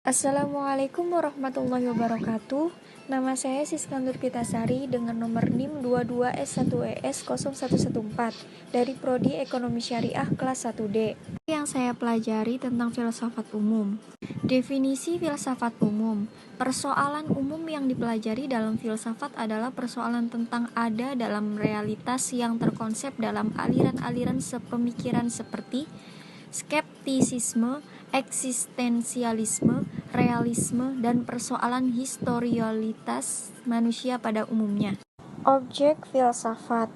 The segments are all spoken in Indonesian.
Assalamualaikum warahmatullahi wabarakatuh. Nama saya Siska Nurpitasari dengan nomor NIM 22S1ES0114 dari Prodi Ekonomi Syariah kelas 1D. Yang saya pelajari tentang filsafat umum. Definisi filsafat umum. Persoalan umum yang dipelajari dalam filsafat adalah persoalan tentang ada dalam realitas yang terkonsep dalam aliran-aliran sepemikiran seperti skeptisisme, eksistensialisme, realisme, dan persoalan historiolitas manusia pada umumnya. Objek filsafat.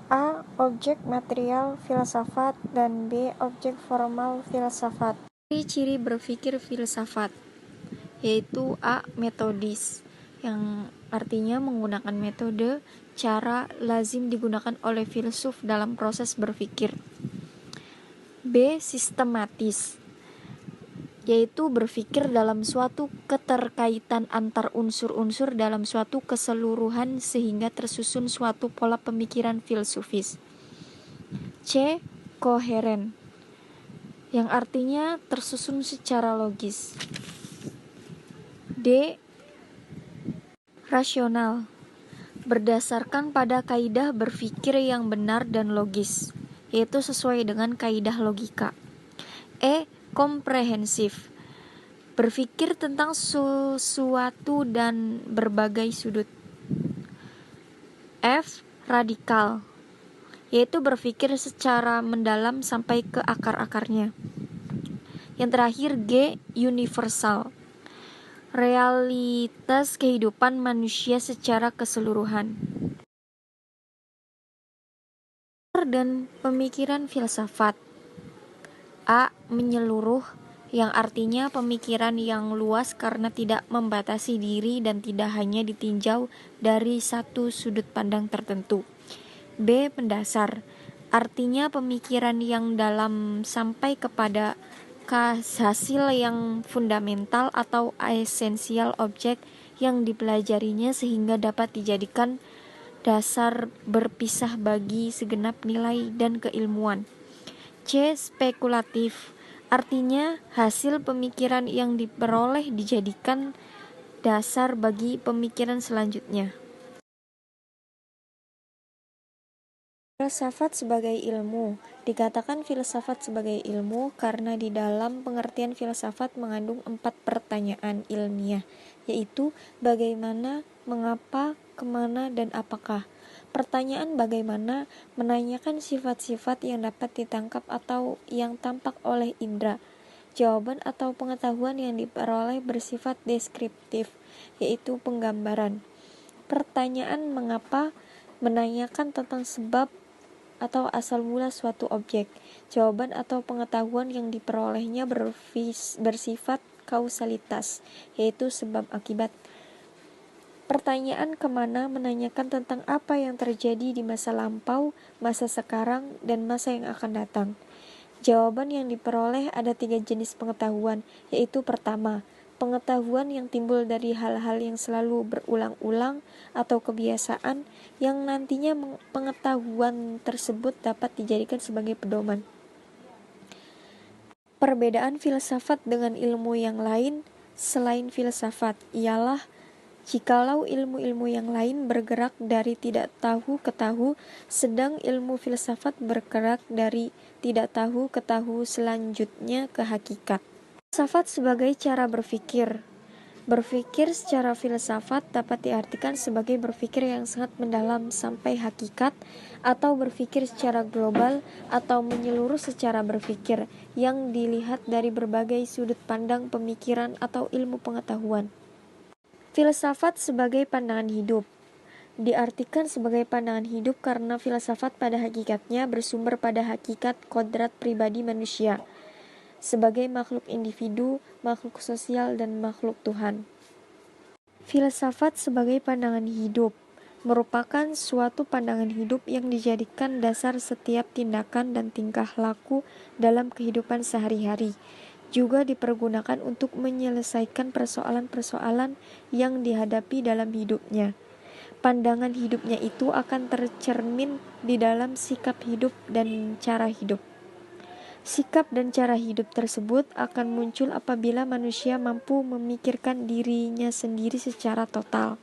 A. Objek material filsafat dan B. Objek formal filsafat. Ciri-ciri berpikir filsafat yaitu A. Metodis, yang artinya menggunakan metode, cara lazim digunakan oleh filsuf dalam proses berpikir. B. Sistematis, yaitu berpikir dalam suatu keterkaitan antar unsur-unsur dalam suatu keseluruhan sehingga tersusun suatu pola pemikiran filsufis. C. Koheren, yang artinya tersusun secara logis. D. Rasional, berdasarkan pada kaidah berpikir yang benar dan logis, yaitu sesuai dengan kaidah logika. E. Komprehensif, berpikir tentang sesuatu dan berbagai sudut. F. Radikal, yaitu berpikir secara mendalam sampai ke akar-akarnya. Yang terakhir G. Universal, realitas kehidupan manusia secara keseluruhan. Dan pemikiran filsafat. A. Menyeluruh, yang artinya pemikiran yang luas karena tidak membatasi diri dan tidak hanya ditinjau dari satu sudut pandang tertentu. B. Mendasar, artinya pemikiran yang dalam sampai kepada hasil yang fundamental atau esensial objek yang dipelajarinya sehingga dapat dijadikan dasar berpisah bagi segenap nilai dan keilmuan. C. Spekulatif, artinya hasil pemikiran yang diperoleh dijadikan dasar bagi pemikiran selanjutnya. Filsafat sebagai ilmu. Dikatakan filsafat sebagai ilmu karena di dalam pengertian filsafat mengandung 4 pertanyaan ilmiah, yaitu bagaimana, mengapa, kemana, dan apakah. Pertanyaan bagaimana menanyakan sifat-sifat yang dapat ditangkap atau yang tampak oleh indera. Jawaban atau pengetahuan yang diperoleh bersifat deskriptif, yaitu penggambaran. Pertanyaan mengapa menanyakan tentang sebab atau asal mula suatu objek. Jawaban atau pengetahuan yang diperolehnya bersifat kausalitas, yaitu sebab akibat. Pertanyaan kemana menanyakan tentang apa yang terjadi di masa lampau, masa sekarang, dan masa yang akan datang. Jawaban yang diperoleh ada 3 jenis pengetahuan, yaitu pertama, pengetahuan yang timbul dari hal-hal yang selalu berulang-ulang atau kebiasaan yang nantinya pengetahuan tersebut dapat dijadikan sebagai pedoman. Perbedaan filsafat dengan ilmu yang lain selain filsafat ialah jikalau ilmu-ilmu yang lain bergerak dari tidak tahu ke tahu, sedang ilmu filsafat bergerak dari tidak tahu ke tahu selanjutnya ke hakikat. Filsafat sebagai cara berpikir. Berpikir secara filsafat dapat diartikan sebagai berpikir yang sangat mendalam sampai hakikat, atau berpikir secara global atau menyeluruh secara berpikir yang dilihat dari berbagai sudut pandang pemikiran atau ilmu pengetahuan. Filsafat sebagai pandangan hidup. Diartikan sebagai pandangan hidup karena filsafat pada hakikatnya bersumber pada hakikat kodrat pribadi manusia sebagai makhluk individu, makhluk sosial, dan makhluk Tuhan. Filsafat sebagai pandangan hidup merupakan suatu pandangan hidup yang dijadikan dasar setiap tindakan dan tingkah laku dalam kehidupan sehari-hari. Juga dipergunakan untuk menyelesaikan persoalan-persoalan yang dihadapi dalam hidupnya. Pandangan hidupnya itu akan tercermin di dalam sikap hidup dan cara hidup. Sikap dan cara hidup tersebut akan muncul apabila manusia mampu memikirkan dirinya sendiri secara total.